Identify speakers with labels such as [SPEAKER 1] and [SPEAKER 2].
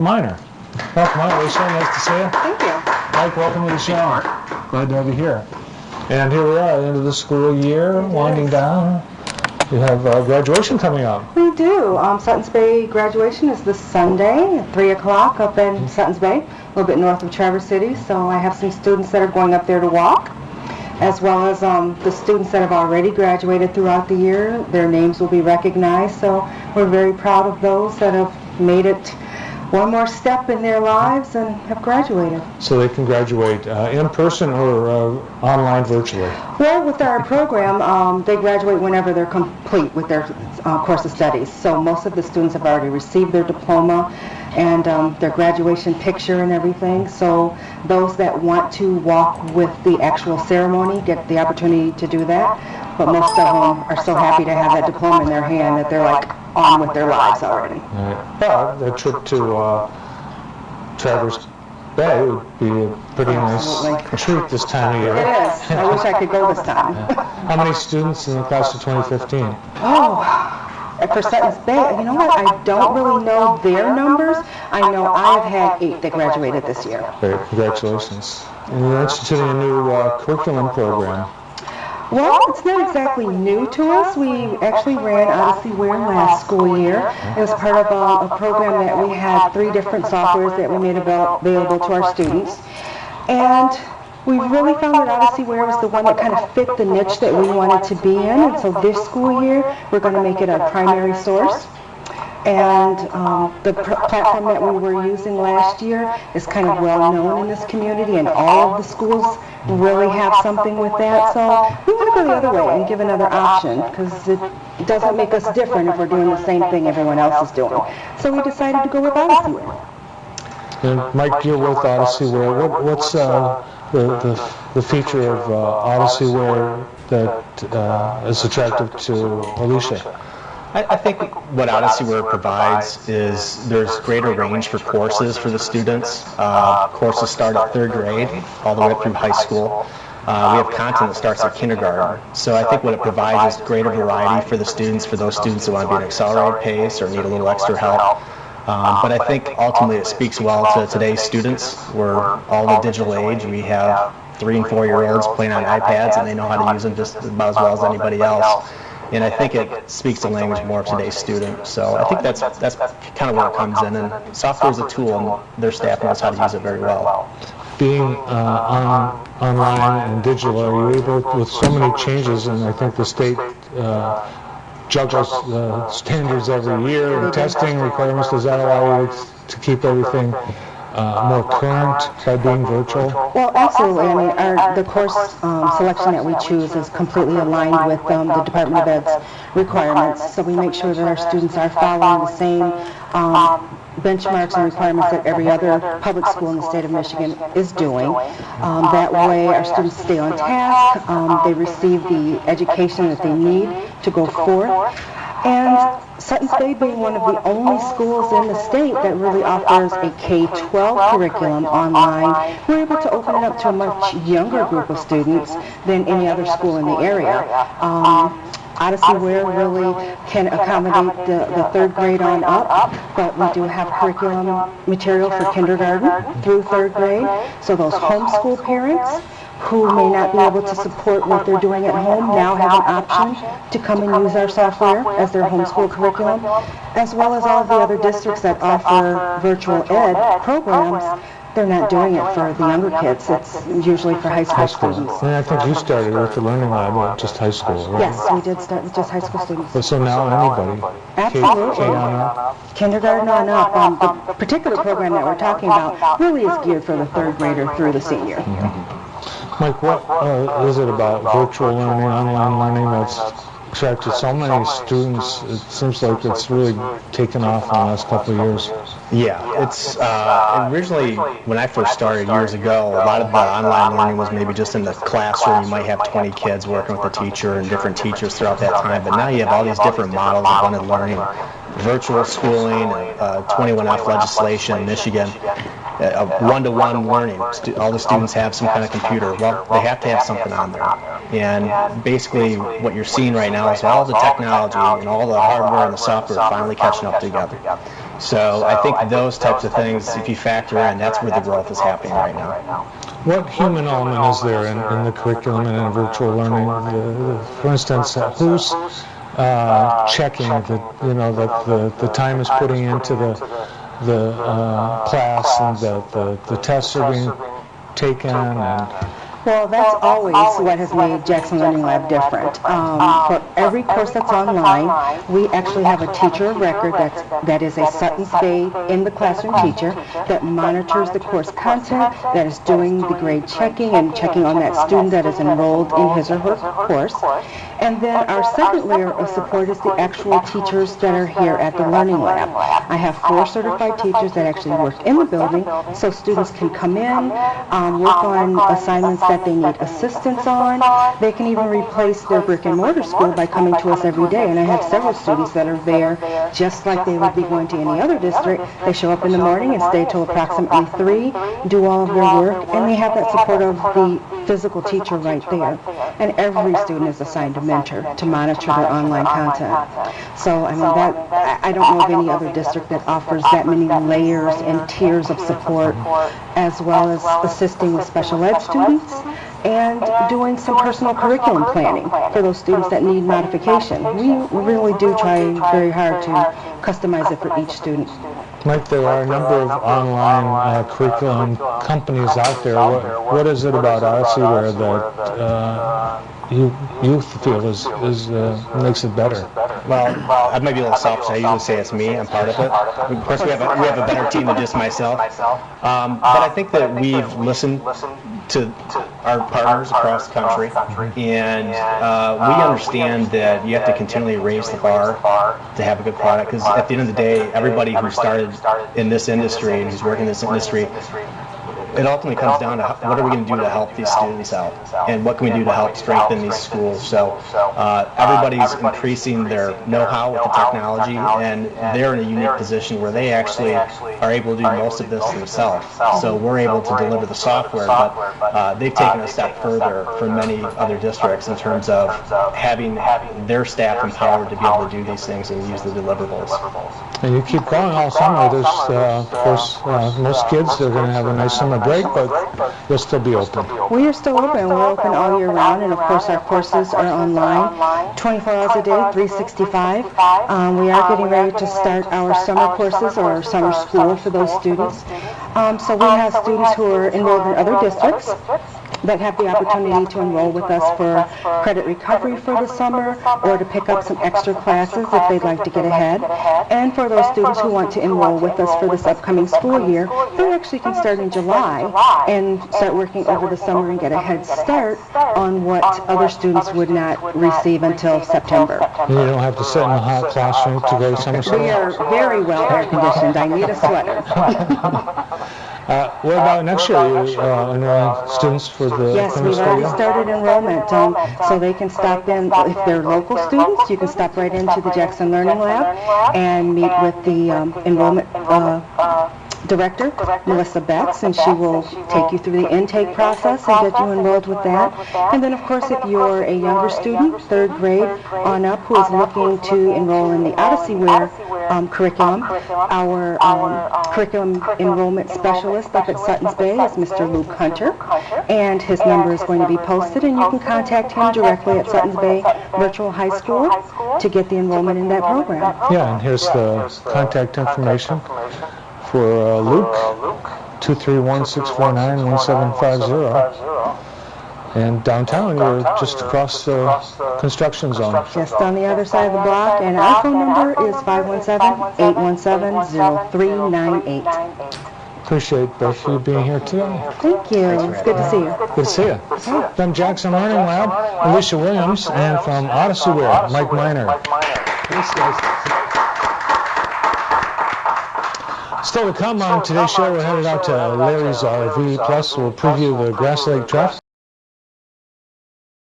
[SPEAKER 1] Minor. Welcome on, Alicia. Nice to see you.
[SPEAKER 2] Thank you.
[SPEAKER 1] Mike, welcome to the show. Glad to have you here. And here we are at the end of the school year, winding down. We have graduation coming up.
[SPEAKER 2] We do. Suttons Bay graduation is this Sunday at 3 o'clock up in Suttons Bay, a little bit north of Traverse City. So I have some students that are going up there to walk, as well as the students that have already graduated throughout the year. Their names will be recognized. So we're very proud of those that have made it one more step in their lives and have graduated.
[SPEAKER 1] So they can graduate in person or online virtually?
[SPEAKER 2] Well, with our program, they graduate whenever they're complete with their course of studies. So most of the students have already received their diploma and their graduation picture and everything. So those that want to walk with the actual ceremony get the opportunity to do that. But most of them are so happy to have that diploma in their hand that they're like on with their lives already.
[SPEAKER 1] Right. Well, the trip to Traverse Bay would be a pretty nice treat this time of year.
[SPEAKER 2] It is. I wish I could go this time.
[SPEAKER 1] How many students in the class of 2015?
[SPEAKER 2] Oh, for Suttons Bay, you know what? I don't really know their numbers. I know I've had 8 that graduated this year.
[SPEAKER 1] Great, congratulations. And you're instituting a new curriculum program.
[SPEAKER 2] Well, it's not exactly new to us. We actually ran Odyssey Wear last school year. It was part of a program that we had 3 different softwares that we made available to our students. And we really found that Odyssey Wear was the one that kind of fit the niche that we wanted to be in. And so this school year, we're going to make it a primary source. And the platform that we were using last year is kind of well known in this community, and all of the schools really have something with that. So we want to go the other way and give another option, because it doesn't make us different if we're doing the same thing everyone else is doing. So we decided to go with Odyssey Wear.
[SPEAKER 1] And Mike, you're with Odyssey Wear. What's the feature of Odyssey Wear that is attractive to Alicia?
[SPEAKER 3] I think what Odyssey Wear provides is there's greater range for courses for the students. Courses start at 3rd grade all the way up through high school. We have content that starts at kindergarten. So I think what it provides is greater variety for the students, for those students that want to be at an accelerated pace or need a little extra help. But I think ultimately it speaks well to today's students. We're all in the digital age. We have 3- and 4-year-olds playing on iPads, and they know how to use them just about as well as anybody else. And I think it speaks the language more of today's student. So I think that's kind of where it comes in. And software is a tool, and their staff knows how to use it very well.
[SPEAKER 1] Being online and digital, are you able, with so many changes, and I think the state juggles standards every year and testing requirements, does that allow you to keep everything more current by being virtual?
[SPEAKER 2] Well, absolutely. I mean, the course selection that we choose is completely aligned with the Department of Ed's requirements. So we make sure that our students are following the same benchmarks and requirements that every other public school in the state of Michigan is doing. That way our students stay on task, they receive the education that they need to go forth. And Suttons Bay being one of the only schools in the state that really offers a K-12 curriculum online, we're able to open it up to a much younger group of students than any other school in the area. Odyssey Wear really can accommodate the 3rd grade on up, but we do have curriculum material for kindergarten through 3rd grade, so those homeschool parents who may not be able to support what they're doing at home now have an option to come and use our software as their homeschool curriculum, as well as all of the other districts that offer virtual ed programs. They're not doing it for the younger kids. It's usually for high school students.
[SPEAKER 1] And I think you started with the Learning Lab at just high school, right?
[SPEAKER 2] Yes, we did start with just high school students.
[SPEAKER 1] But so now anybody?
[SPEAKER 2] Absolutely.
[SPEAKER 1] K on up?
[SPEAKER 2] Kindergarten on up. The particular program that we're talking about really is geared for the 3rd grader through the senior.
[SPEAKER 1] Mike, what is it about virtual learning, online learning that's attracted so many students? It seems like it's really taken off in the last couple of years.
[SPEAKER 3] Yeah, it's originally when I first started years ago, a lot of the online learning was maybe just in the classroom. You might have 20 kids working with a teacher and different teachers throughout that time, but now you have all these different models of blended learning, virtual schooling, 21F legislation in Michigan, one-to-one learning. All the students have some kind of computer. Well, they have to have something on there. And basically what you're seeing right now is all the technology and all the hardware and the software finally catching up together. So I think those types of things, if you factor in, that's where the growth is happening right now.
[SPEAKER 1] What human element is there in the curriculum and in virtual learning? For instance, who's checking that the time is putting into the class and the tests are being taken and
[SPEAKER 2] Well, that's always what has made Jackson Learning Lab different. For every course that's online, we actually have a teacher of record that is a Sutton's Bay in the classroom teacher that monitors the course content, that is doing the grade checking and checking on that student that is enrolled in his or her course. And then our second layer of support is the actual teachers that are here at the Learning Lab. I have 4 certified teachers that actually work in the building, so students can come in, work on assignments that they need assistance on. They can even replace their brick and mortar school by coming to us every day. And I have several students that are there just like they would be going to any other district. They show up in the morning and stay till approximately 3, do all of their work, and they have that support of the physical teacher right there. And every student is assigned a mentor to monitor their online content. So, I mean, I don't know of any other district that offers that many layers and tiers of support, as well as assisting with special ed students and doing some personal curriculum planning for those students that need modification. We really do try very hard to customize it for each student.
[SPEAKER 1] Mike, there are a number of online curriculum companies out there. What is it about Odyssey that you feel makes it better?
[SPEAKER 3] Well, I might be a little selfish. I usually say it's me. I'm part of it. Of course, we have a better team than just myself. But I think that we've listened to our partners across the country, and we understand that you have to continually raise the bar to have a good product, because at the end of the day, everybody who started in this industry and who's working in this industry, it ultimately comes down to what are we going to do to help these students out, and what can we do to help strengthen these schools. So everybody's increasing their know-how with the technology, and they're in a unique position where they actually are able to do most of this themselves. So we're able to deliver the software, but they've taken a step further from many other districts in terms of having their staff empowered to be able to do these things and use the deliverables.
[SPEAKER 1] And you keep going all summer. There's, of course, most kids, they're going to have a nice summer break, but you'll still be open.
[SPEAKER 2] We are still open. We're open all year round, and of course our courses are online 24 hours a day, 365. We are getting ready to start our summer courses or our summer school for those students. So we have students who are enrolled in other districts that have the opportunity to enroll with us for credit recovery for the summer, or to pick up some extra classes if they'd like to get ahead. And for those students who want to enroll with us for this upcoming school year, they actually can start in July and start working over the summer and get a head start on what other students would not receive until September.
[SPEAKER 1] And you don't have to sit in a hot classroom to go to summer school?
[SPEAKER 2] We are very well air conditioned. I need a sweater.
[SPEAKER 1] What about next year? Are you enrolling students for the
[SPEAKER 2] Yes, we've already started enrollment, so they can stop in, if they're local students, you can stop right into the Jackson Learning Lab and meet with the enrollment director, Melissa Betts, and she will take you through the intake process and get you enrolled with that. And then, of course, if you're a younger student, 3rd grade on up, who is looking to enroll in the Odysseyware curriculum, our curriculum enrollment specialist up at Sutton's Bay is Mr. Luke Hunter, and his number is going to be posted, and you can contact him directly at Sutton's Bay Virtual High School to get the enrollment in that program.
[SPEAKER 1] Yeah, and here's the contact information for Luke, 231-649-1750. And downtown, you're just across the construction zone.
[SPEAKER 2] Just on the other side of the block, and our phone number is 517-817-0398.
[SPEAKER 1] Appreciate both of you being here today.
[SPEAKER 2] Thank you. It's good to see you.
[SPEAKER 1] Good to see you. From Jackson Learning Lab, Alicia Williams, and from Odysseyware, Mike Miner. Thanks, guys. Still to come on today's show, we're headed out to Larry's RV, plus we'll preview the Grass Lake traffic